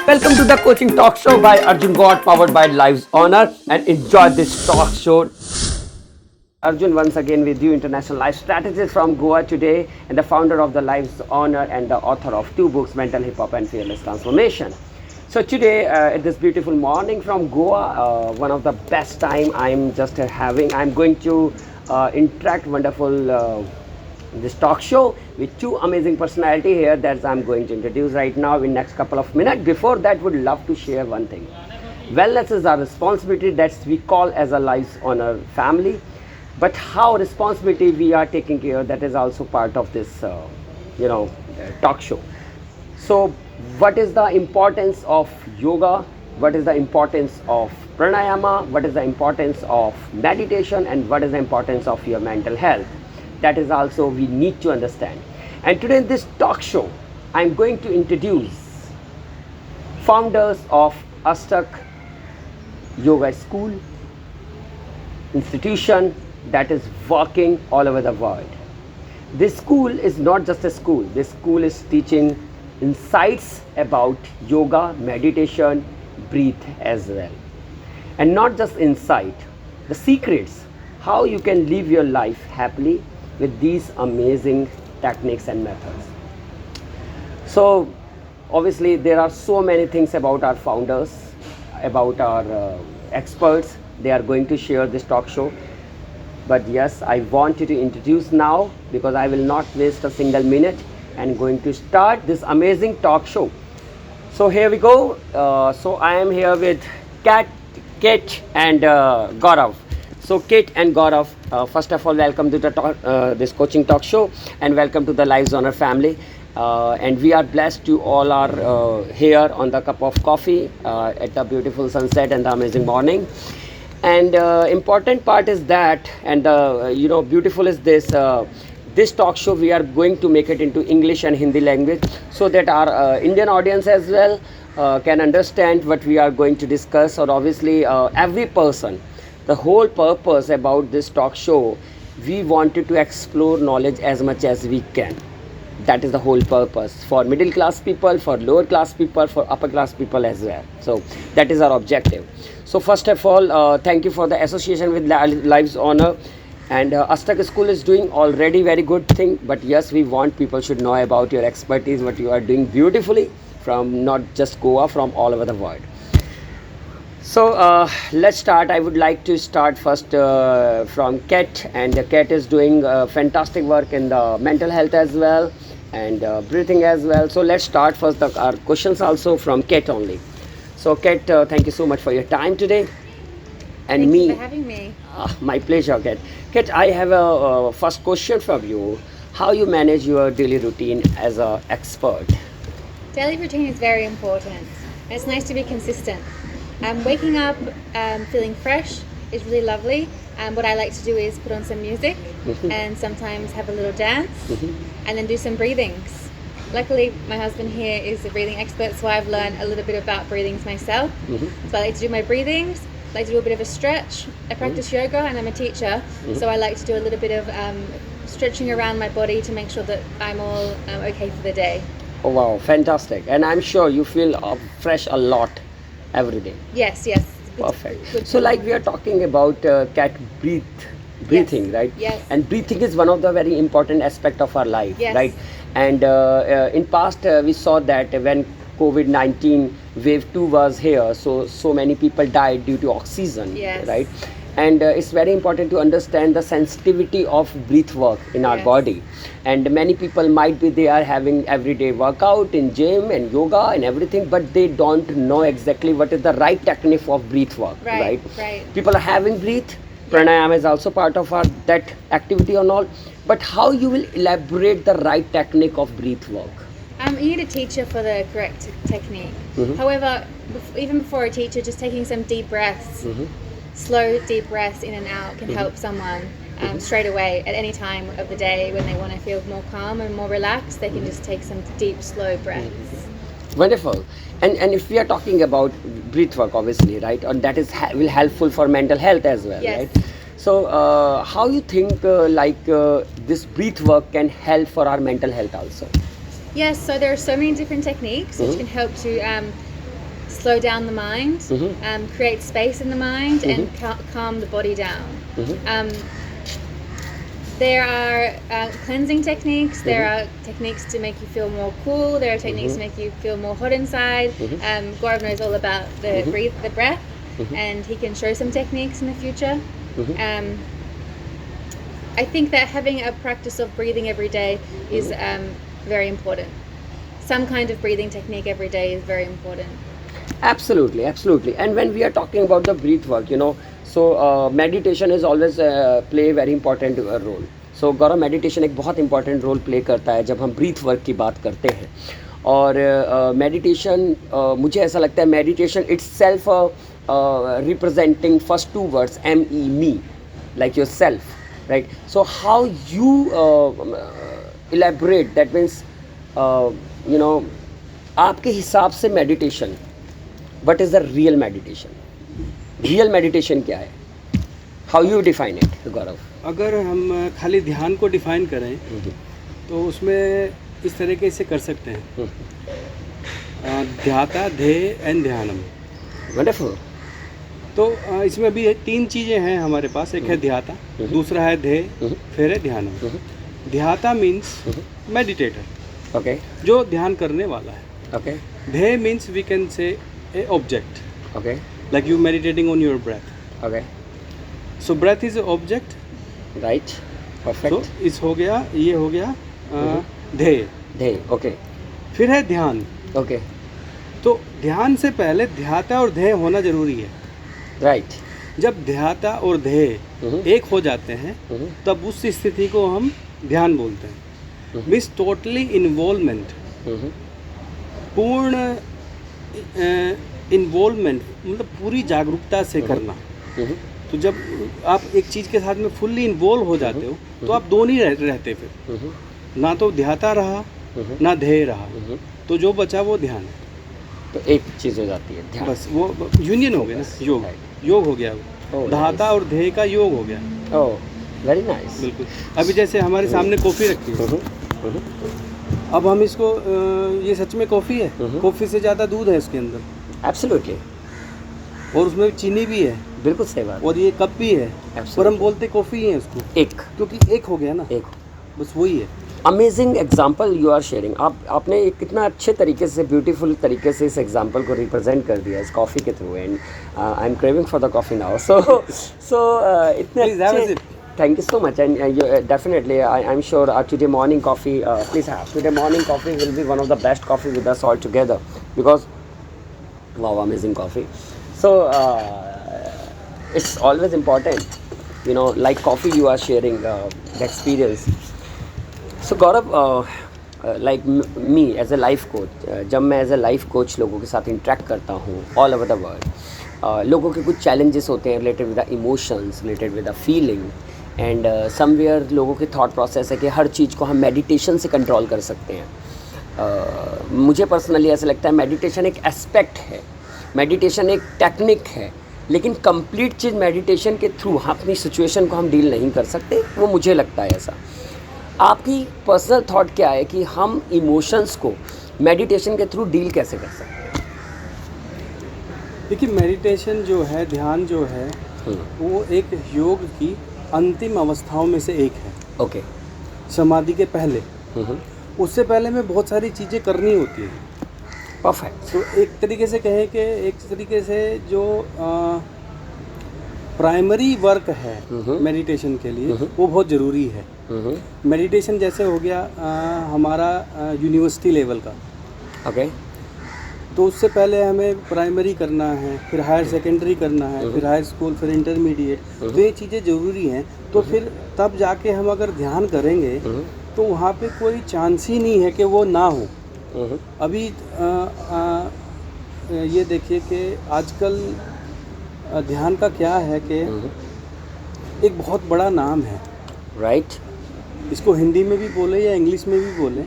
Welcome to the coaching talk show by Arjun God, powered by Lives Honor, and enjoy this talk show. Arjun once again with you, international life strategist from Goa today, and the founder of the Lives Honor and the author of 2 books, Mental Hip Hop and Fearless Transformation. So today, at this beautiful morning from Goa, one of the best time I'm just having, I'm going to interact wonderful this talk show with 2 amazing personality here that I'm going to introduce right now in next couple of minutes. Before that, would love to share one thing. Wellness is our responsibility that we call as a Lives Honor family, but how responsibility we are taking care, that is also part of this talk show. So what is the importance of yoga, what is the importance of pranayama, what is the importance of meditation, and what is the importance of your mental health, that is also we need to understand. And today in this talk show I'm going to introduce founders of Astak Yoga School institution that is working all over the world. This school is not just a school, this school is teaching insights about yoga, meditation, breathe as well. And not just insight, the secrets, how you can live your life happily with these amazing techniques and methods. So obviously there are so many things about our founders, about our experts, they are going to share this talk show. But yes, I want you to introduce now, because I will not waste a single minute and going to start this amazing talk show. So here we go. So I am here with Kate and Gaurav. So Kate and Gaurav, first of all, welcome to the this coaching talk show, and welcome to the Lives Honor family. And we are blessed to all are here on the cup of coffee at the beautiful sunset and the amazing morning. And important part is that, and beautiful is this. This talk show we are going to make it into English and Hindi language, so that our Indian audience as well can understand what we are going to discuss. Or obviously every person, the whole purpose about this talk show, we wanted to explore knowledge as much as we can. That is the whole purpose, for middle class people, for lower class people, for upper class people as well. So that is our objective. So first of all, thank you for the association with Lives Honor. And Astak School is doing already very good thing, but yes, we want people should know about your expertise, what you are doing beautifully from not just Goa, from all over the world. So let's start. I would like to start first from Kate, and Kate is doing fantastic work in the mental health as well, and breathing as well. So let's start first our questions also from Kate only. So Kate, thank you so much for your time today. And Thank me, you for having me. my pleasure, Kate. Kate, I have a first question from you. How you manage your daily routine as an expert? Daily routine is very important. It's nice to be consistent. Waking up feeling fresh is really lovely. What I like to do is put on some music and sometimes have a little dance and then do some breathings. Luckily, my husband here is a breathing expert, so I've learned a little bit about breathings myself. So I like to do my breathings. I like to do a bit of a stretch. I practice yoga and I'm a teacher, so I like to do a little bit of stretching around my body to make sure that I'm all okay for the day. Oh wow, fantastic. And I'm sure you feel fresh a lot every day. Yes, yes. Perfect. Good So for like me. we are talking about Cat breathing, Yes. right? Yes. And breathing is one of the very important aspect of our life, Yes. right? And in past we saw that when COVID-19 wave 2 was here, so many people died due to oxygen, Yes. right? And it's very important to understand the sensitivity of breath work in our Yes. body. And many people might be, they are having everyday workout in gym and yoga and everything, but they don't know exactly what is the right technique of breath work, Right, right? right. People are having breath, pranayama is also part of our that activity and all, but how you will elaborate the right technique of breath work? You need a teacher for the correct technique. Mhm. However, even before a teacher, just taking some deep breaths, slow deep breaths in and out can help someone straight away at any time of the day when they want to feel more calm and more relaxed. They can just take some deep, slow breaths. Wonderful. And if we are talking about breath work, obviously, right, and that is will helpful for mental health as well, Yes. right? So how you think this breath work can help for our mental health also? Yes, so there are so many different techniques which can help to slow down the mind, create space in the mind, and calm the body down. There are cleansing techniques. There are techniques to make you feel more cool. There are techniques to make you feel more hot inside. Gaurav knows all about the breath, and he can show some techniques in the future. I think that having a practice of breathing every day is very important. Some kind of breathing technique every day is very important. Absolutely, absolutely. And when we are talking about the breath work, so meditation is always play a very important role. So Gaurav meditation एक बहुत important role play करता है जब हम breathe work की बात करते हैं. और मेडिटेशन मुझे ऐसा लगता है meditation it's self representing first two words ME, me, like yourself, right. So how you elaborate that means आपके हिसाब से meditation, what is the real meditation? Real meditation क्या है? How you define it Gaurav? अगर हम खाली ध्यान को डिफाइन करें तो उसमें इस तरीके से कर सकते हैं, ध्याता, ध्येय एंड ध्यानम. वंडरफुल. तो इसमें भी 3 चीज़ें हैं हमारे पास. एक है ध्याता, दूसरा है ध्येय, फिर है ध्यानम. ध्याता मीन्स मेडिटेटर, ओके, जो ध्यान करने वाला है. ओके. ध्येय means we can say a object, okay, like you meditating on your breath. Okay, So breath is an object. Right, So perfect. इस हो गया, ये हो गया ध्येय. ध्येय, ओके, फिर है ध्यान. ओके, तो ध्यान से पहले ध्याता और ध्येय होना जरूरी है. राइट. जब ध्याता और ध्येय एक हो जाते हैं तब उस स्थिति को हम ध्यान बोलते हैं. मीन्स टोटली इन्वॉल्वमेंट, पूर्ण इन्वॉल्वमेंट, मतलब पूरी जागरूकता से करना. तो जब आप एक चीज़ के साथ में फुल्ली इन्वॉल्व हो जाते हो तो आप दोनों ही रहते फिर, ना तो ध्याता रहा ना ध्येय रहा, तो जो बचा वो ध्यान है. तो एक चीज़ हो जाती है ध्यान. बस वो यूनियन हो गया ना, योग हो गया वो. धाता और ध्येय का योग हो गया. ओह, वेरी नाइस. बिल्कुल. अभी जैसे हमारे सामने कॉफ़ी रखी है, अब हम इसको ये सच में कॉफ़ी है? कॉफ़ी से ज़्यादा दूध है इसके अंदर, एब्सोल्युटली, और उसमें चीनी भी है, बिल्कुल सही बात. और ये कप भी है, पर हम बोलते कॉफ़ी है उसको, एक, क्योंकि एक हो गया ना. एक बस वही है. Amazing example you are sharing. आपने एक कितना अच्छे तरीके से, ब्यूटीफुल तरीके से इस एग्जाम्पल को रिप्रेजेंट कर दिया इस कॉफ़ी के थ्रू. And I am craving for the coffee now. So इतने Please have a अच्छे. sip. Thank you so much, and definitely I'm sure today morning coffee, please have. Today morning coffee will be one of the best coffee with us all together, because wow, amazing coffee. So it's always important, like coffee you are sharing the experience. So Gaurav, like me as a life coach, जब मैं as a life coach लोगों के साथ interact करता हूँ all over the world, लोगों के कुछ challenges होते हैं related with the emotions, related with the feeling, and somewhere लोगों की थॉट प्रोसेस है कि हर चीज़ को हम मेडिटेशन से कंट्रोल कर सकते हैं. मुझे पर्सनली ऐसा लगता है मेडिटेशन एक एस्पेक्ट है, मेडिटेशन एक टेक्निक है, लेकिन कंप्लीट चीज़ मेडिटेशन के थ्रू हम अपनी सिचुएशन को हम डील नहीं कर सकते. वो मुझे लगता है ऐसा. आपकी पर्सनल थॉट क्या है कि हम इमोशंस को मेडिटेशन के थ्रू डील कैसे कर सकते हैं? देखिए, मेडिटेशन जो है, ध्यान जो है, वो एक योग की अंतिम अवस्थाओं में से एक है. ओके. समाधि के पहले, उससे पहले में बहुत सारी चीज़ें करनी होती है. परफेक्ट. तो एक तरीके से कहें कि एक तरीके से जो प्राइमरी वर्क है मेडिटेशन के लिए, वो बहुत ज़रूरी है. मेडिटेशन जैसे हो गया हमारा यूनिवर्सिटी लेवल का. ओके. तो उससे पहले हमें प्राइमरी करना है, फिर हायर सेकेंडरी करना है, फिर हाई स्कूल, फिर इंटरमीडिएट. तो ये चीज़ें ज़रूरी हैं. तो फिर तब जाके हम अगर ध्यान करेंगे तो वहाँ पे कोई चांस ही नहीं है कि वो ना हो. अभी ये देखिए कि आजकल ध्यान का क्या है कि एक बहुत बड़ा नाम है. राइट. इसको हिंदी में भी बोले या इंग्लिश में भी बोले,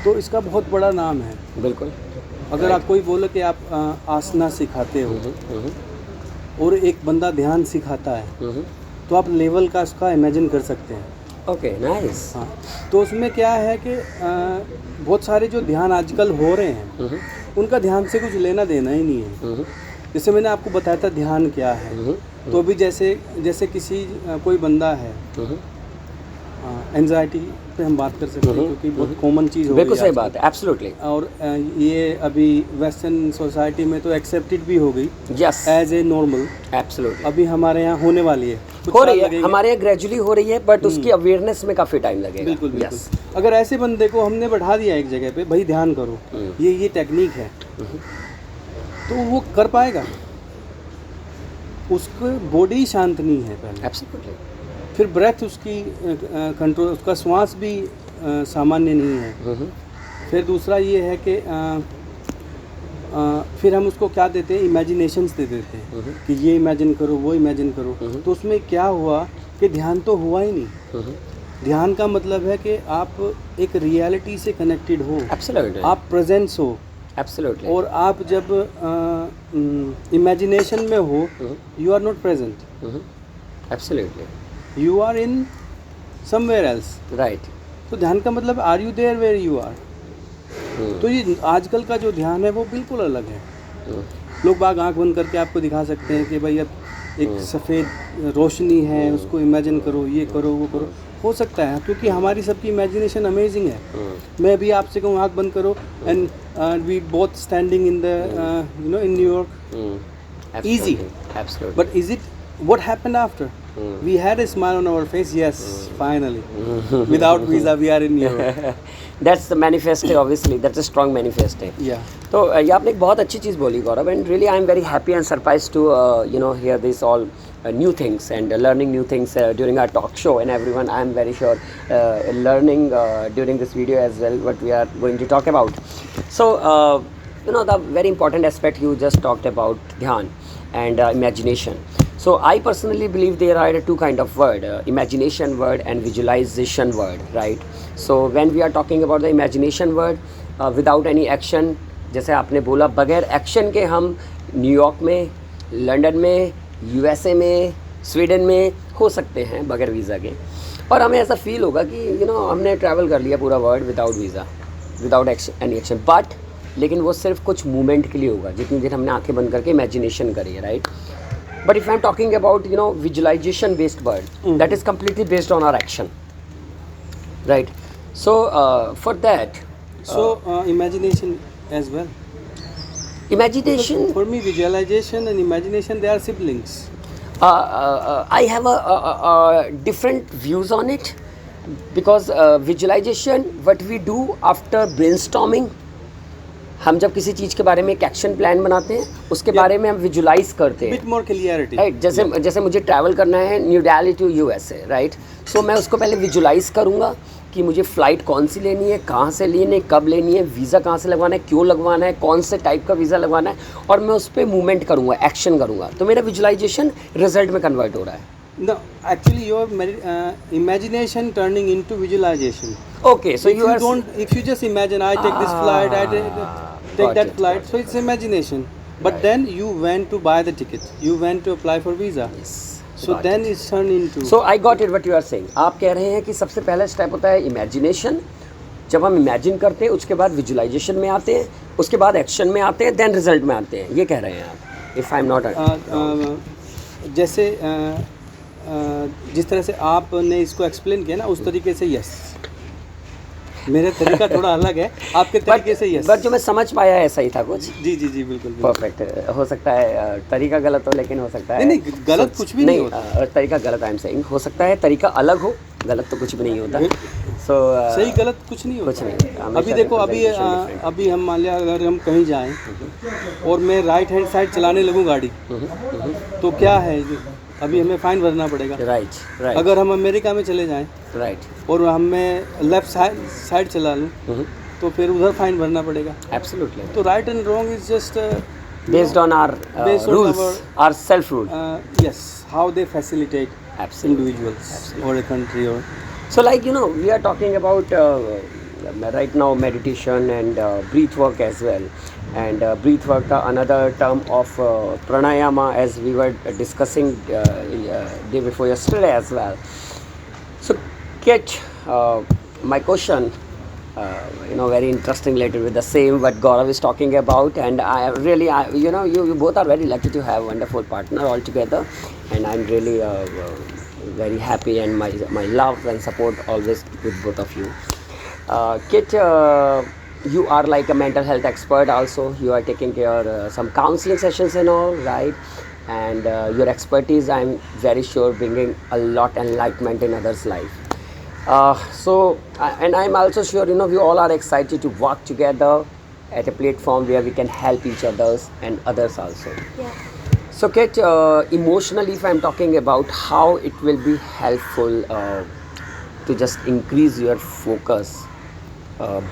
तो इसका बहुत बड़ा नाम है. बिल्कुल. अगर आप कोई बोले कि आप आसना सिखाते हो और एक बंदा ध्यान सिखाता है, तो आप लेवल का उसका इमेजिन कर सकते हैं. Okay, nice. हाँ. तो उसमें क्या है कि बहुत सारे जो ध्यान आजकल हो रहे हैं, उनका ध्यान से कुछ लेना देना ही नहीं है। जैसे मैंने आपको बताया था ध्यान क्या है, तो अभी जैसे किसी कोई बंदा है, एंजाइटी पे हम बात कर सकते हैं क्योंकि बहुत कॉमन चीज़ हो गई बिल्कुल सही है बात है, एब्सोल्युटली। और ये अभी वेस्टर्न सोसाइटी में तो एक्सेप्टेड भी हो गई yes, as a normal. Absolutely अभी हमारे यहाँ होने वाली है, कुछ हो साल रही है, लगेंगे। हमारे यहाँ ग्रेजुअली हो रही है, बट उसकी अवेयरनेस में काफ़ी टाइम लगेगा। बिल्कुल बिल्कुल। Yes. अगर ऐसे बंदे को हमने बैठा दिया एक जगह पे, भाई ध्यान करो, ये टेक्निक है, तो वो कर पाएगा। उसको बॉडी शांत नहीं है पहले, एब्सोल्युटली। फिर ब्रेथ उसकी कंट्रोल, उसका श्वास भी सामान्य नहीं है। फिर दूसरा ये है कि फिर हम उसको क्या देते हैं, इमेजिनेशंस दे देते हैं कि ये इमेजिन करो, वो इमेजिन करो। तो उसमें क्या हुआ कि ध्यान तो हुआ ही नहीं। ध्यान का मतलब है कि आप एक रियलिटी से कनेक्टेड हो, एब्सोल्युटली, आप प्रेजेंस हो, एब्सोल्युटली। और आप जब इमेजिनेशन में हो, you are not present, absolutely you are in somewhere else. Right. तो ध्यान का मतलब are you there where you are. तो ये आजकल का जो ध्यान है वो बिल्कुल अलग है। लोग बाग आंख बंद करके आपको दिखा सकते हैं कि भाई अब एक सफ़ेद रोशनी है, उसको इमेजिन करो, ये करो, वो करो। हो सकता है क्योंकि हमारी सबकी इमेजिनेशन अमेजिंग है। मैं अभी आपसे कहूँ आंख बंद करो and we both standing in the in New York, easy. Absolutely. But is it what happened after? We had a smile on our face. Yes, finally. Without visa, we are in Europe. That's the manifesto, obviously. That's a strong manifesto. Yeah. तो ये आपने एक बहुत अच्छी चीज़ बोली Gaurav, and really I am very happy and surprise to hear this all new things and learning new things during our talk show, and everyone, I am very sure learning during this video as well what we are going to talk about. So the very important aspect you just talked about, dhyan and imagination. So I personally believe there are two kind of word, imagination word and visualization word, right? So when we are talking about the imagination word, without any action, जैसे आपने बोला, बगैर action के हम New York में, London में, USA में, Sweden में हो सकते हैं बगैर वीज़ा के, और हमें ऐसा फील होगा कि हमने ट्रैवल कर लिया पूरा world without visa, without any action. But लेकिन वो सिर्फ कुछ मूवमेंट के लिए होगा, जितनी देर हमने आंखें बंद करके इमेजिनेशन करी है, right? But if I'm talking about visualization based word, that is completely based on our action, right? So for that, Imagination as well. imagination, For me, visualization and imagination, they are siblings. I have a different views on it, because visualization, what we do after brainstorming, हम जब किसी चीज़ के बारे में एक action plan बनाते हैं, उसके बारे में हम विजुलाइज करते हैं, Bit more clarity. राइट? जैसे मुझे ट्रैवल करना है New Delhi to USA, right? So मैं उसको पहले विजुलाइज करूँगा कि मुझे फ़्लाइट कौन सी लेनी है, कहाँ से लेनी है, कब लेनी है, वीज़ा कहाँ से लगवाना है, क्यों लगवाना है, कौन से टाइप का वीज़ा लगवाना है, और मैं उस पर मूवमेंट करूँगा, एक्शन करूँगा, तो मेरा विजुलाइजेशन रिजल्ट में कन्वर्ट हो रहा है। No, actually, your imagination turning into visualization. Okay, so If you just imagine, I take this flight, I take that flight, so it's imagination. But then you went to buy the ticket, you went to apply for visa. Yes. So then it's turned into. So I got it what you are saying. आप कह रहे हैं कि सबसे पहला step होता है imagination, जब हम इमेजिन करते हैं उसके बाद विजुलाइजेशन में आते हैं, उसके बाद एक्शन में आते हैं, देन रिजल्ट में आते हैं, ये कह रहे हैं आप, इफ़ आई एम नॉट जैसे जिस तरह से आपने इसको एक्सप्लेन किया ना, उस तरीके से यस, मेरा तरीका थोड़ा अलग है, आपके तरीके से यस। बट जो मैं समझ पाया ऐसा ही था कुछ। जी जी जी बिल्कुल परफेक्ट। हो सकता है तरीका गलत हो, लेकिन हो सकता है नहीं गलत कुछ भी नहीं होता। तरीका गलत, आई एम सेइंग, हो सकता है तरीका अलग हो, गलत तो कुछ भी नहीं होता। सो सही गलत कुछ नहीं होता। अभी देखो, अभी हम मान लिया अगर हम कहीं जाएं और मैं राइट हैंड साइड चलाने लगूं गाड़ी, तो क्या है, अभी हमें फाइन भरना पड़ेगा, राइट। अगर हम अमेरिका में चले जाएं, राइट, और हमें लेफ्ट साइड चला लूँ, तो फिर उधर फाइन भरना पड़ेगा। एब्सोल्युटली। तो right and wrong is just based on our rules, our self rule. Yes, how they facilitate individuals or a country or. So like we are talking about right now meditation and breath work as well, and breath work, another term of pranayama, as we were discussing day before yesterday as well. So my question very interesting related with the same what Gaurav is talking about. And I really, you both are very lucky to have a wonderful partner altogether. And I'm really very happy, and my love and support always with both of you. Kit, you are like a mental health expert also. You are taking care some counseling sessions and all, right? And your expertise, I'm very sure, bringing a lot enlightenment in others' life. And I'm also sure, we all are excited to work together at a platform where we can help each others and others also. Yeah. So, Kate, emotionally, if I'm talking about how it will be helpful to just increase your focus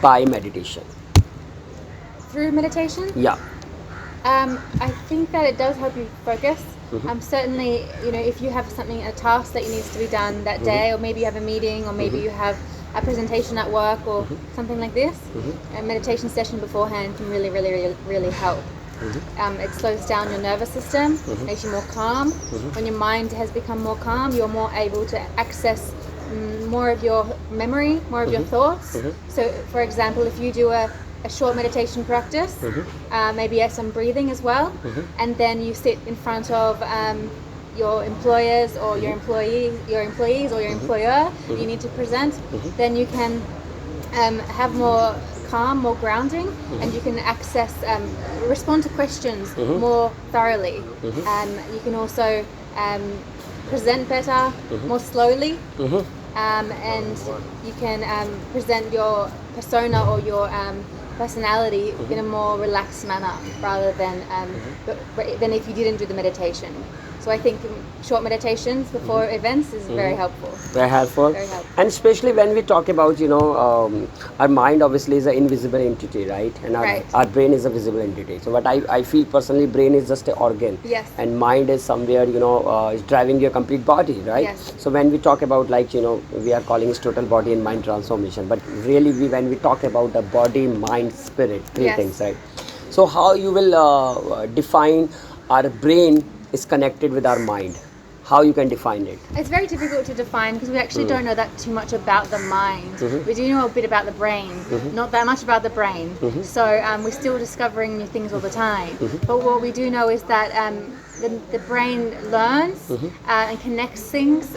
by meditation. Through meditation? Yeah. I think that it does help you focus. Certainly, if you have a task that needs to be done that day, or maybe you have a meeting, or maybe you have a presentation at work, or something like this, a meditation session beforehand can really, really, really, really help. It slows down your nervous system, makes you more calm. When your mind has become more calm, you're more able to access more of your memory, more of your thoughts. So, for example, if you do a short meditation practice, maybe some breathing as well, and then you sit in front of your employers or your employees or your employer you need to present, then you can have more calm, more grounding, and you can respond to questions more thoroughly. You can also present better, more slowly, and you can present your persona or your personality in a more relaxed manner rather than if you didn't do the meditation. So I think short meditations before events is very helpful. Very helpful. Very helpful. And especially when we talk about, our mind obviously is an invisible entity, right? And our brain is a visible entity. So what I feel personally, brain is just an organ. Yes. And mind is somewhere, is driving your complete body, right? Yes. So when we talk about we are calling it total body and mind transformation. But really when we talk about the body, mind, spirit, three Yes. things, right? So how you will define our brain is connected with our mind? How you can define it? It's very difficult to define because we actually don't know that too much about the mind. We do know a bit about the brain, not that much about the brain. So we're still discovering new things all the time. But what we do know is that the brain learns and connects things,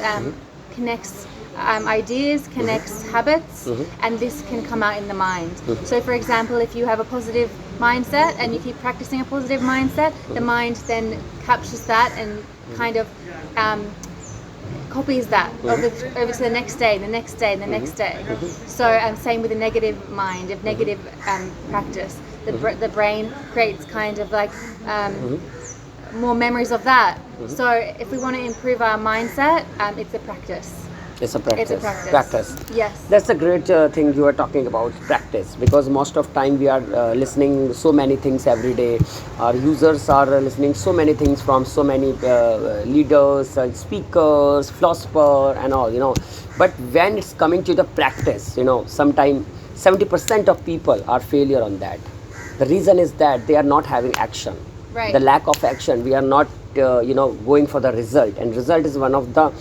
connects ideas, connects habits, and this can come out in the mind. So for example, if you have a positive mindset and you keep practicing a positive mindset, the mind then captures that and kind of copies that over to the next day, the next day, the next day. So same with a negative mind, of negative practice. The brain creates kind of like more memories of that. So if we want to improve our mindset, it's a practice. It's a practice. It's a practice. Yes. That's a great thing you are talking about, practice, because most of time we are listening so many things every day. Our users are listening so many things from so many leaders and speakers, philosophers and all, But when it's coming to the practice, sometimes 70% of people are failure on that. The reason is that they are not having action. Right. The lack of action. We are not, going for the result, and result is one of the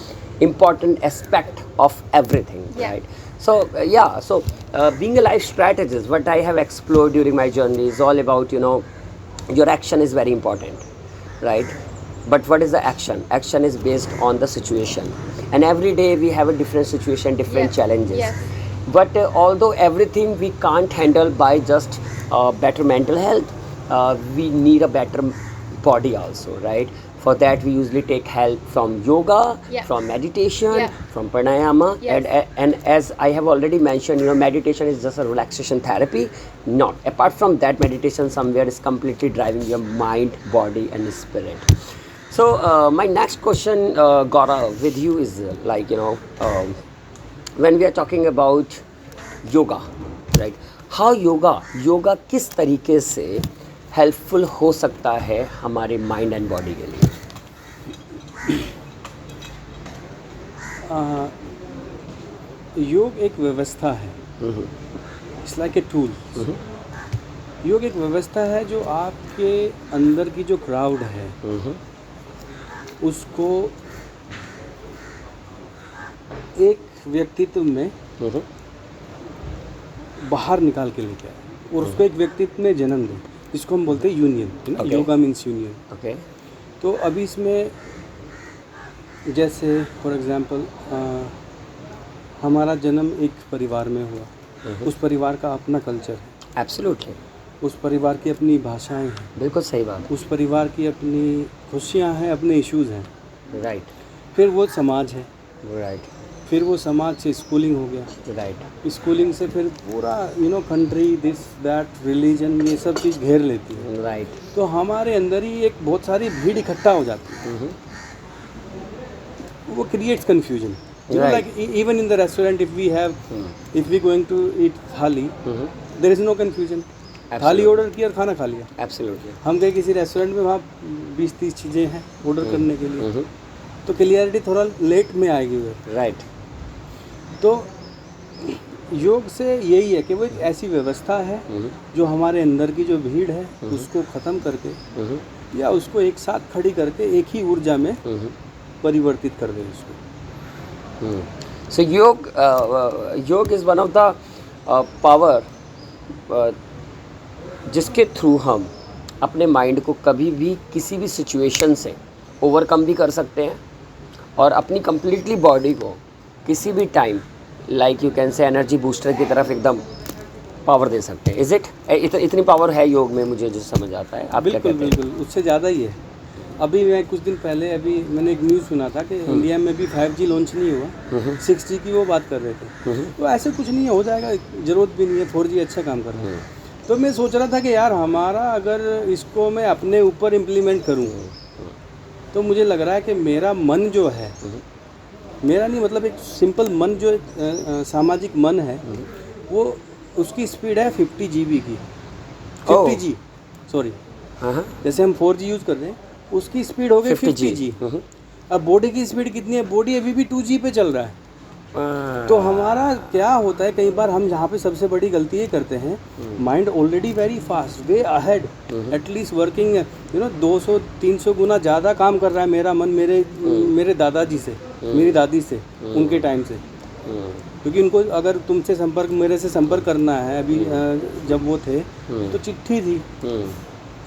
important aspect of everything, right? So being a life strategist, what I have explored during my journey is all about, your action is very important, right? But what is the action? Action is based on the situation, and every day we have a different situation, different challenges. But although everything we can't handle by just better mental health, we need a better body also, right? For that, we usually take help from yoga, from meditation, from pranayama, and as I have already mentioned, meditation is just a relaxation therapy. Not apart from that, meditation somewhere is completely driving your mind, body, and spirit. So my next question, Gaurav, with you is when we are talking about yoga, right? How yoga किस तरीके से helpful हो सकता है हमारे mind and body के लिए? योग एक व्यवस्था है, इट्स लाइक ए टूल। योग एक व्यवस्था है जो आपके अंदर की जो क्राउड है उसको एक व्यक्तित्व में बाहर निकाल के लेके आए और उसको एक व्यक्तित्व में जन्म दें, जिसको हम बोलते हैं यूनियन, है ना, Okay. Yoga means union. Okay तो अभी इसमें जैसे फॉर एग्जांपल हमारा जन्म एक परिवार में हुआ, उस परिवार का अपना कल्चर है, एब्सोल्युटली, उस परिवार की अपनी भाषाएं हैं, बिल्कुल सही बात उस परिवार की अपनी खुशियां हैं, अपने इश्यूज हैं। है। राइट फिर वो समाज है, राइट फिर वो समाज से स्कूलिंग हो गया, राइट स्कूलिंग से फिर पूरा कंट्री, दिस दैट रिलीजन, ये सब चीज़ घेर लेती है। राइट तो हमारे अंदर ही एक बहुत सारी भीड़ इकट्ठा हो जाती है, वो creates confusion. Right. Like even in the restaurant if we going to eat thali, there is no confusion. Thali order किया और खाना खा लिया। एब्सोल्युटली हम गए किसी रेस्टोरेंट में, वहाँ 20-30 चीज़ें हैं ऑर्डर करने के लिए, तो क्लियरिटी थोड़ा लेट में आएगी वो। राइट तो योग से यही है कि वो एक ऐसी व्यवस्था है जो हमारे अंदर की जो भीड़ है उसको ख़त्म करके या उसको एक साथ खड़ी करके एक ही ऊर्जा में परिवर्तित कर दे उसको। So योग is one of the power जिसके थ्रू हम अपने माइंड को कभी भी किसी भी सिचुएशन से ओवरकम भी कर सकते हैं और अपनी कंप्लीटली बॉडी को किसी भी time like you can say energy booster की तरफ एकदम पावर दे सकते हैं। इज़ इट इतनी पावर है योग में, मुझे जो समझ आता है। आप क्या बिल्कुल कहते हैं? बिल्कुल, उससे ज़्यादा ही है। अभी मैं कुछ दिन पहले मैंने एक न्यूज़ सुना था कि इंडिया में भी 5G लॉन्च नहीं हुआ, 6G की वो बात कर रहे थे। तो ऐसे कुछ नहीं है, हो जाएगा, ज़रूरत भी नहीं है, 4G अच्छा काम कर रहा है। तो मैं सोच रहा था कि यार हमारा अगर इसको मैं अपने ऊपर इम्प्लीमेंट करूँ तो मुझे लग रहा है कि मेरा मन जो है, मेरा नहीं मतलब एक सिंपल मन जो एक सामाजिक मन है, वो उसकी स्पीड है 50 GB की, 50G सॉरी, जैसे हम 4G यूज़ कर रहे हैं उसकी स्पीड हो गई 50G। अब बॉडी की स्पीड कितनी है? बॉडी अभी भी 2G पे चल रहा है। तो हमारा क्या होता है, कई बार हम जहाँ पे सबसे बड़ी गलती ये करते हैं, mind already very fast, way ahead, at least working 200-300 गुना ज़्यादा काम कर रहा है मेरा मन मेरे दादाजी से, मेरी दादी से, उनके टाइम से। क्योंकि उनको अगर मेरे से संपर्क करना है, अभी जब वो थे तो चिट्ठी थी,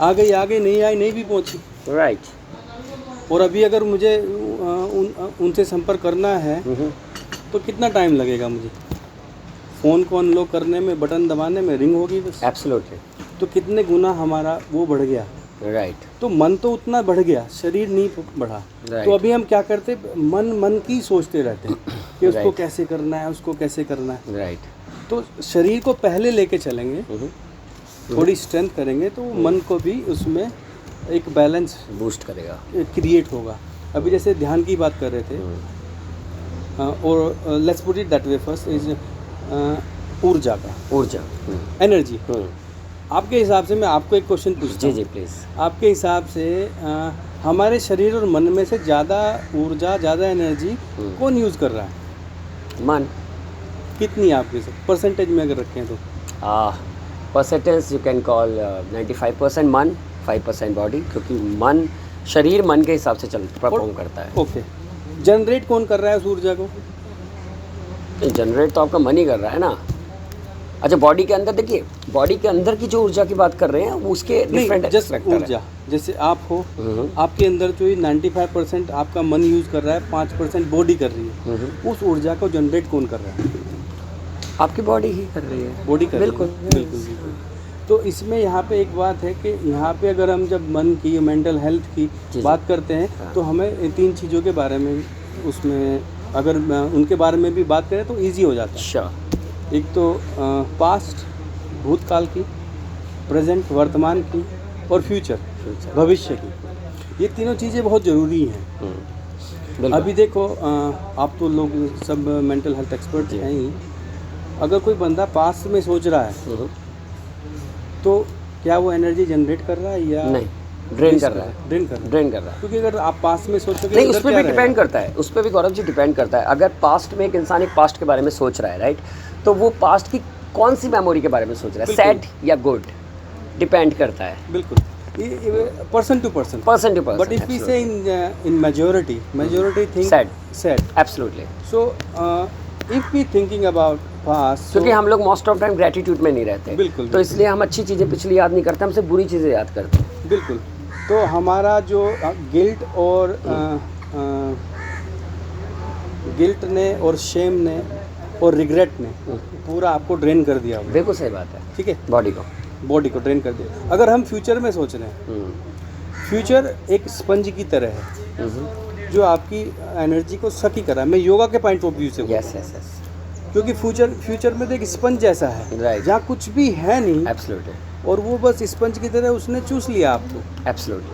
आ गई नहीं आई, नहीं भी पहुंची। राइट और अभी अगर मुझे उनसे संपर्क करना है तो कितना टाइम लगेगा मुझे? फ़ोन को अनलॉक करने में, बटन दबाने में, रिंग होगी बस। एब्सोल्युटली तो कितने गुना हमारा वो बढ़ गया। राइट तो मन तो उतना बढ़ गया, शरीर नहीं बढ़ा। तो अभी हम क्या करते, मन की सोचते रहते हैं कि उसको कैसे करना है, उसको कैसे करना है। राइट तो शरीर को पहले लेके चलेंगे, थोड़ी स्ट्रेंथ करेंगे तो मन को भी उसमें एक बैलेंस बूस्ट करेगा, क्रिएट होगा। अभी जैसे ध्यान की बात कर रहे थे, और let's put it that way, first is ऊर्जा का, ऊर्जा, एनर्जी। आपके हिसाब से मैं आपको एक क्वेश्चन पूछता हूँ। जी प्लीज़। आपके हिसाब से हमारे शरीर और मन में से ज़्यादा ऊर्जा, ज़्यादा एनर्जी कौन यूज़ कर रहा है? मन। कितनी आपके से परसेंटेज में अगर रखें तो? परसेंटेज यू कैन कॉल 95% मन, 5% बॉडी, क्योंकि शरीर मन के हिसाब से परफॉर्म करता है। ओके, जनरेट कौन कर रहा है उस ऊर्जा को? जनरेट तो आपका मन ही कर रहा है ना। अच्छा, बॉडी के अंदर देखिए, बॉडी के अंदर की जो ऊर्जा की बात कर रहे हैं वो उसके डिफरेंट जस्ट ऊर्जा। जैसे आप हो, आपके अंदर जो 95% आपका मन यूज़ कर रहा है, 5% बॉडी कर रही है, उस ऊर्जा को जनरेट कौन कर रहा है? आपकी बॉडी ही कर रही है। बॉडी कर बिल्कुल रही है। बिल्कुल। तो इसमें यहाँ पे एक बात है कि यहाँ पे अगर हम जब मन की, मेंटल हेल्थ की बात करते हैं तो हमें 3 चीज़ों के बारे में, उसमें अगर उनके बारे में भी बात करें तो इजी हो जाता है। अच्छा। एक तो पास्ट, भूतकाल की, प्रेजेंट, वर्तमान की, और फ्यूचर, भविष्य की। ये तीनों चीज़ें बहुत ज़रूरी हैं। अभी देखो, आप तो लोग सब मेंटल हेल्थ एक्सपर्ट हैं ही। अगर कोई बंदा पास्ट में सोच रहा है तो क्या वो एनर्जी जनरेट कर रहा है या नहीं? ड्रेन कर रहा है। ड्रेन कर रहा है। क्योंकि अगर आप पास्ट में सोचोगे नहीं, उस पर भी डिपेंड करता है, उस पर भी गौरव जी डिपेंड करता है। अगर पास्ट में एक इंसान एक पास्ट के बारे में सोच रहा है, राइट, तो वो पास्ट की कौन सी मेमोरी के बारे में सोच रहा है, सैड या गुड, डिपेंड करता है। बिल्कुल, person to person, but if we say in majority think sad, absolutely. So if we thinking about past, क्योंकि हम लोग मोस्ट ऑफ टाइम ग्रेटिट्यूड में नहीं रहते, बिल्कुल, तो इसलिए हम अच्छी चीज़ें पिछली याद नहीं करते, हम सिर्फ बुरी चीज़ें याद करते हैं। बिल्कुल, तो हमारा जो गिल्ट और गिल्ट ने और शेम ने और रिग्रेट ने पूरा आपको ड्रेन कर दिया होगा, बिल्कुल सही बात है, ठीक है, बॉडी को। बॉडी को ड्रेन कर दिया। अगर हम फ्यूचर में सोच रहे हैं, फ्यूचर एक स्पंज की तरह है जो आपकी एनर्जी को सकी कर रहा है। मैं योगा के पॉइंट ऑफ व्यू से बोल रहा यस यस यस, हूं, क्योंकि फ्यूचर में तो एक स्पंज जैसा है Right. जहाँ कुछ भी है नहीं, एब्सोल्युटली और वो बस स्पंज की तरह उसने चूस लिया आपको। एब्सोल्युटली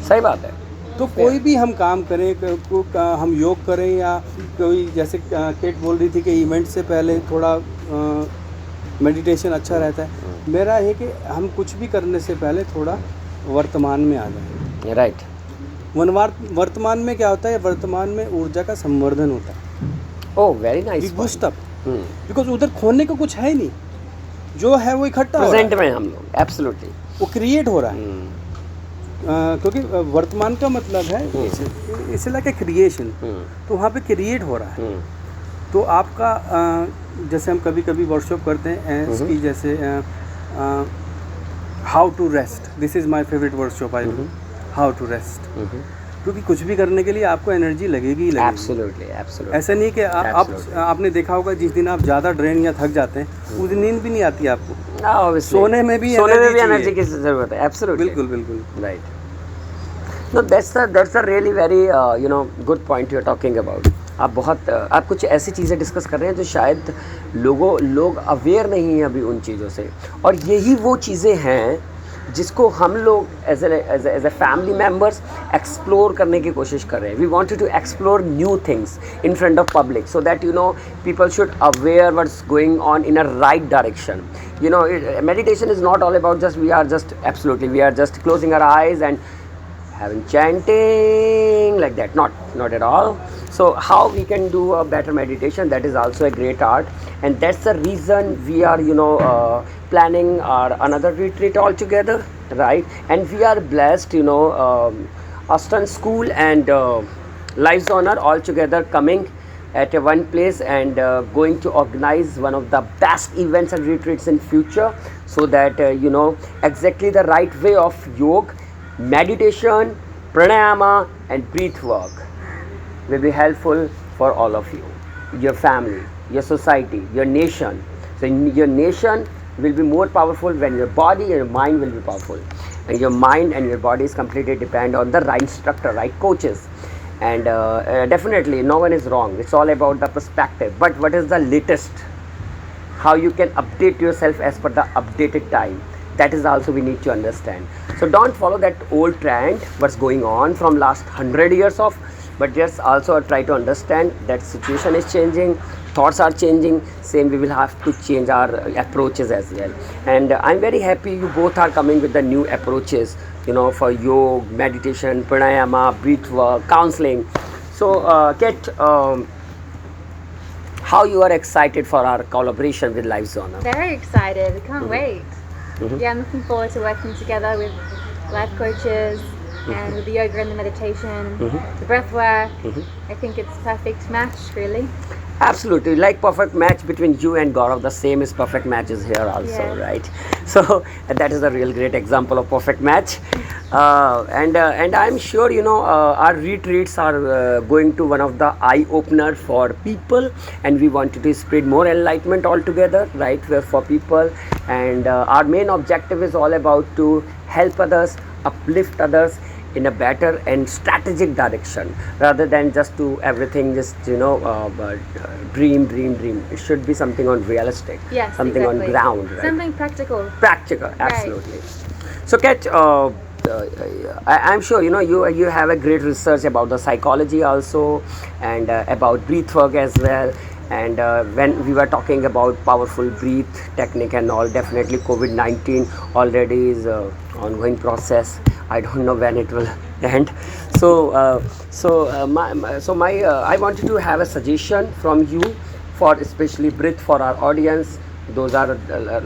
सही बात है। तो कोई भी हम काम करें, हम योग करें या कोई, जैसे केट बोल रही थी कि इवेंट से पहले थोड़ा मेडिटेशन अच्छा रहता है, मेरा है कि हम कुछ भी करने से पहले थोड़ा वर्तमान में आ जाए। राइट, वर्तमान में क्या होता है, वर्तमान में ऊर्जा का संवर्धन होता है, oh very nice, boost up, because उधर खोने को कुछ है ही नहीं, जो है वो इकट्ठा हो रहा प्रेजेंट है, में हम लोग एब्सोल्युटली। वो क्रिएट हो रहा है। क्योंकि वर्तमान का मतलब है इसे लाइक ए क्रिएशन, तो वहाँ पे क्रिएट हो रहा है। तो आपका जैसे हम कभी कभी वर्कशॉप करते हैं इसकी, जैसे how to rest, this is my favourite workshop I do, how to rest, क्योंकि कुछ भी करने के लिए आपको एनर्जी लगेगी ही लगेगी। एब्सोल्युटली एब्सोल्युटली, ऐसा नहीं कि आपने देखा होगा जिस दिन आप ज़्यादा ड्रेन या थक जाते हैं उस दिन नींद भी नहीं आती आपको, सोने में भी एनर्जी की ज़रूरत है, एब्सोल्युटली, बिल्कुल बिल्कुल, right. No, that's a really very good point you're talking about. आप कुछ ऐसी चीज़ें डिस्कस कर रहे हैं जो शायद लोग अवेयर नहीं हैं अभी उन चीज़ों से, और यही वो चीज़ें हैं जिसको हम लोग as a family members explore करने की कोशिश कर रहे हैं। We wanted to explore new things in front of public so that people should aware what's going on in a right direction. Meditation is not all about we are just closing our eyes and having chanting like that, not at all. So how we can do a better meditation, that is also a great art, and that's the reason we are planning our another retreat all together, right? And we are blessed, Austin School and Lives Honor all together coming at one place and going to organize one of the best events and retreats in future, so that exactly the right way of yoga, meditation, pranayama and breath work will be helpful for all of you, your family, your society, your nation. So your nation will be more powerful when your body and your mind will be powerful, and your mind and your body is completely depend on the right instructor, right coaches. And definitely no one is wrong, it's all about the perspective, but what is the latest, how you can update yourself as per the updated time, that is also we need to understand. So don't follow that old trend what's going on from last 100 years of, but just also try to understand that situation is changing, thoughts are changing, same we will have to change our approaches as well. And I'm very happy you both are coming with the new approaches, for yoga, meditation, pranayama, breath work, counseling. So Kate, how you are excited for our collaboration with Lives Honor? Very excited. Can't wait. Yeah, I'm looking forward to working together with life coaches and with the yoga and the meditation, the breath work. I think it's a perfect match, really. Absolutely, like perfect match between you and Gaurav, the same is perfect matches here also, Yeah. right? So that is a real great example of perfect match. And I'm sure our retreats are going to one of the eye opener for people, and we wanted to spread more enlightenment altogether, right, for people. And our main objective is all about to help others, uplift others in a better and strategic direction, rather than just do everything just dream. It should be something on realistic, Yes, something exactly. on ground, right? Something practical. Practical, absolutely. So Kat, I'm sure you have a great research about the psychology also, and about breath work as well. And when we were talking about powerful breath technique and all, definitely COVID-19 already is ongoing process. I don't know when it will end. So I wanted to have a suggestion from you for especially breath for our audience. Those are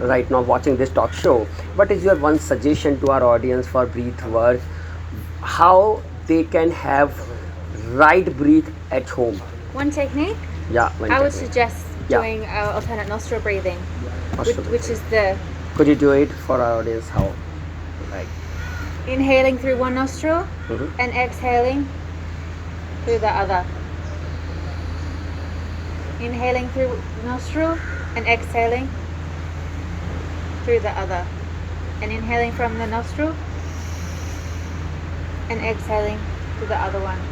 right now watching this talk show. What is your one suggestion to our audience for breath work? How they can have right breath at home? One technique, Yeah, one I would technique. suggest Yeah. doing alternate nostril breathing, Nostril which is the Could you do it for our audience? How? Like. inhaling through one nostril Mhm. and exhaling through the other. Inhaling through nostril and exhaling through the other. And inhaling from the nostril and exhaling through the other one.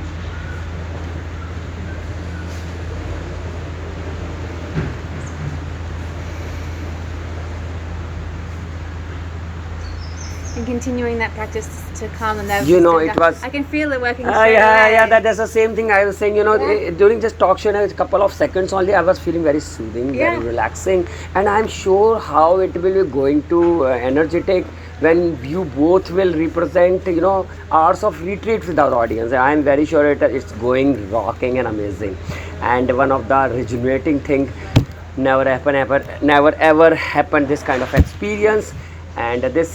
And continuing that practice to calm the nervous You know, system it down. was- I can feel it working Yeah, straight away. yeah, that's the same thing I was saying. You know, Yeah. during this talk show, in a couple of seconds only, I was feeling very soothing, very Yeah. relaxing, and I'm sure how it will be going to energetic when you both will represent, you know, hours of retreat with our audience. I'm very sure it's going rocking and amazing. And one of the rejuvenating thing, never ever happened this kind of experience. And this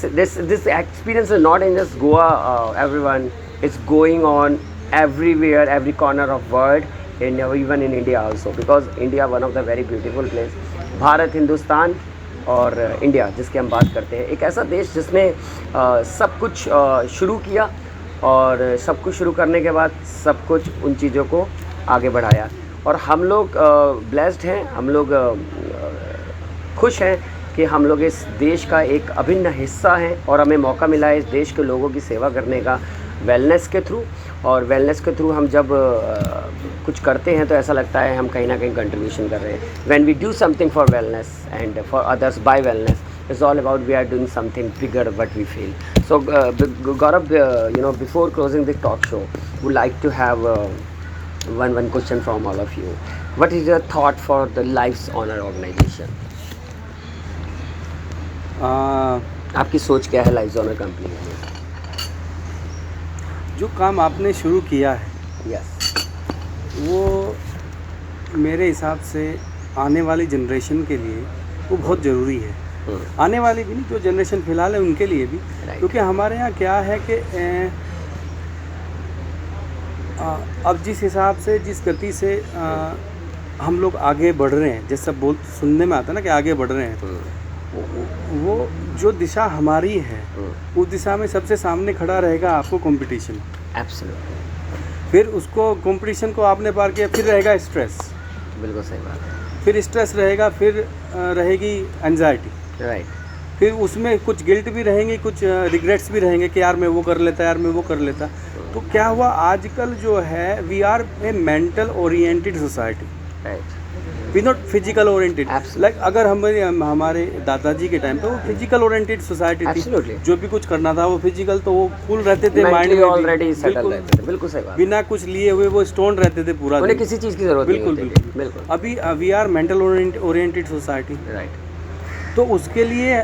experience is not in just Goa, everyone. It's going on everywhere, every corner of world, in even in India also, because India one of the very beautiful place. Bharat, Hindustan और India जिसकी हम बात करते हैं, एक ऐसा देश जिसने सब कुछ शुरू किया, और सब कुछ शुरू करने के बाद सब कुछ उन चीज़ों को आगे बढ़ाया, और हम लोग ब्लेस्ड हैं, हम लोग खुश हैं कि हम लोग इस देश का एक अभिन्न हिस्सा हैं, और हमें मौका मिला है इस देश के लोगों की सेवा करने का वेलनेस के थ्रू। और वेलनेस के थ्रू हम जब कुछ करते हैं तो ऐसा लगता है हम कहीं ना कहीं कंट्रीब्यूशन कर रहे हैं। When we do something for wellness and for others by wellness, it's all about we are doing something bigger what we feel. So Gaurav, you know, before closing the talk show, would like to have one question from all of you. What is your thought for the Life's Honor organization? आपकी सोच क्या है lives honour company में? जो काम आपने शुरू किया है, यस, वो मेरे हिसाब से आने वाली जनरेशन के लिए वो बहुत ज़रूरी है। आने वाली भी नहीं, जो जनरेशन फ़िलहाल है उनके लिए भी। Right. क्योंकि हमारे यहाँ क्या है कि अब जिस हिसाब से, जिस गति से हम लोग आगे बढ़ रहे हैं, जैसा सुनने में आता है ना कि आगे बढ़ रहे हैं, वो जो दिशा हमारी है उस दिशा में सबसे सामने खड़ा रहेगा आपको कंपटीशन। एब्सोल्युटली, फिर उसको कंपटीशन को आपने पार किया, फिर रहेगा स्ट्रेस, बिल्कुल सही बात है, फिर स्ट्रेस रहेगा, फिर रहेगी एंजाइटी, राइट, फिर उसमें कुछ गिल्ट भी रहेंगे, कुछ रिग्रेट्स भी रहेंगे कि यार मैं वो कर लेता, यार मैं वो कर लेता। तो क्या हुआ आजकल जो है, we are a mental oriented society, right, we not physical oriented. Absolutely. Like अगर हमारे दादाजी के टाइम पे वो फिजिकल ओरिएंटेड सोसाइटी थी, Absolutely. जो भी कुछ करना था वो फिजिकल, तो वो कूल रहते थे, माइंड मेंटली में ऑलरेडी सेटल बिल्कुल रहते थे, बिल्कुल सही बात है, बिना कुछ लिए हुए वो स्टोन रहते थे पूरा उन्हें दिन। किसी चीज़ की जरूरत नहीं बिल्कुल होती थी, बिल्कुल। बिल्कुल, अभी we are mental oriented society. Right, तो उसके लिए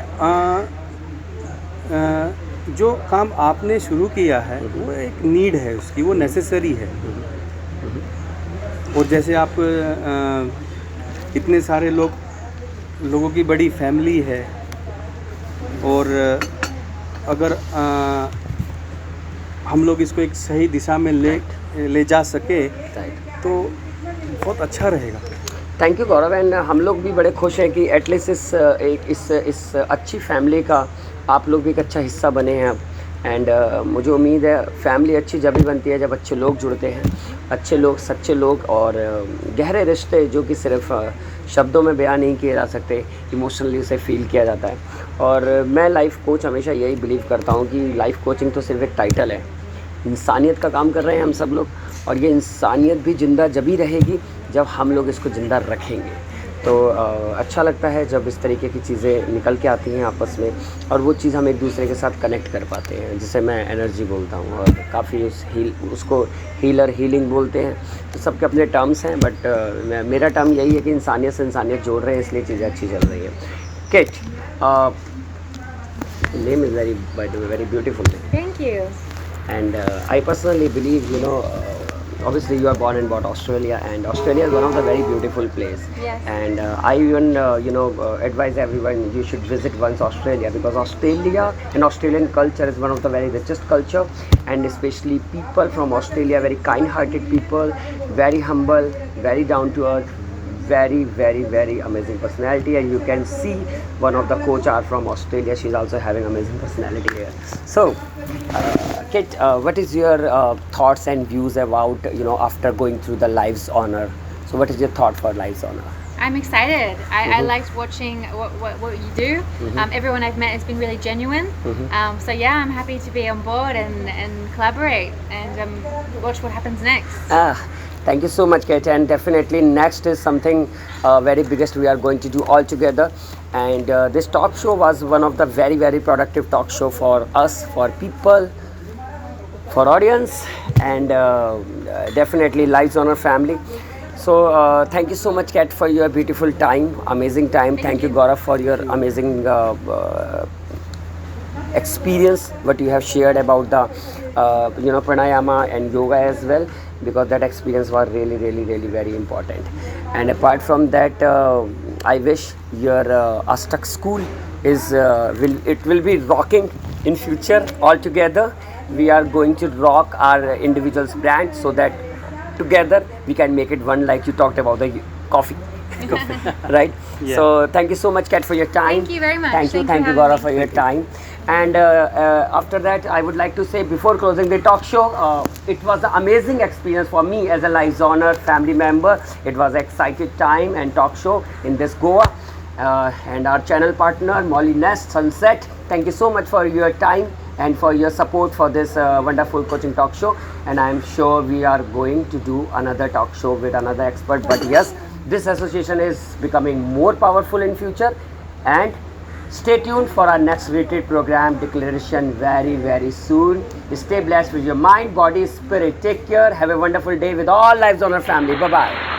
जो काम आपने शुरू किया है वो एक नीड है उसकी, वो नेसेसरी है। और जैसे आप इतने सारे लोगों की बड़ी फैमिली है, और अगर हम लोग इसको एक सही दिशा में ले जा सके राइट। तो बहुत अच्छा रहेगा। थैंक यू गौरव, एंड हम लोग भी बड़े खुश हैं कि एटलीस्ट इस अच्छी फैमिली का आप लोग भी एक अच्छा हिस्सा बने हैं अब। एंड मुझे उम्मीद है फैमिली अच्छी जब भी बनती है जब अच्छे लोग जुड़ते हैं, अच्छे लोग, सच्चे लोग, और गहरे रिश्ते जो कि सिर्फ शब्दों में बयान नहीं किए जा सकते, इमोशनली उसे फील किया जाता है। और मैं लाइफ कोच हमेशा यही बिलीव करता हूँ कि लाइफ कोचिंग तो सिर्फ एक टाइटल है, इंसानियत का काम कर रहे हैं हम सब लोग, और ये इंसानियत भी ज़िंदा जब ही रहेगी जब हम लोग इसको ज़िंदा रखेंगे। तो अच्छा लगता है जब इस तरीके की चीज़ें निकल के आती हैं आपस में, और वो चीज़ हम एक दूसरे के साथ कनेक्ट कर पाते हैं, जिसे मैं एनर्जी बोलता हूँ, और काफ़ी उसको हीलिंग बोलते हैं। तो सबके अपने टर्म्स हैं, बट मेरा टर्म यही है कि इंसानियत से इंसानियत जोड़ रहे हैं, इसलिए चीज़ें अच्छी चल रही हैं। Kit, name is very beautiful name, Thank you. and I personally believe, you know, obviously you are born and brought Australia, and Australia is one of the very beautiful place. Yes. And I even advise everyone you should visit once Australia, because Australia and Australian culture is one of the very richest culture, and especially people from Australia, very kind hearted people, very humble, very down to earth, very, very, very amazing personality, and you can see one of the coach are from Australia. She's also having amazing personality here. So, Kit, what is your thoughts and views about after going through the Lives Honor? So, what is your thought for Lives Honor? I'm excited. I liked watching what you do. Everyone I've met has been really genuine. So yeah, I'm happy to be on board and collaborate and watch what happens next. Thank you so much, Kate, and definitely next is something very biggest we are going to do all together. And this talk show was one of the very, very productive talk show for us, for people, for audience, and definitely Lives Honor family. So thank you so much, Kat, for your beautiful time, amazing time. Thank you, Gaurav, for your amazing experience, what you have shared about the pranayama and yoga as well, because that experience was really, really, really very important. And apart from that, I wish your Astak school will be rocking in future altogether. We are going to rock our individual's brand so that together we can make it one, like you talked about the coffee. Right? Yeah. So thank you so much, Kat, for your time. Thank you very much. Thank you, Thanks for Gaurav, having for your time. And after that, I would like to say, before closing the talk show, it was an amazing experience for me as a Lives Honor family member. It was an excited time and talk show in this Goa. And our channel partner, Molly Nest, Sunset, thank you so much for your time and for your support for this wonderful coaching talk show. And I am sure we are going to do another talk show with another expert. But yes, this association is becoming more powerful in future. And stay tuned for our next retreat program declaration very, very soon. Stay blessed with your mind, body, spirit. Take care. Have a wonderful day with all Lives Honor family. Bye-bye.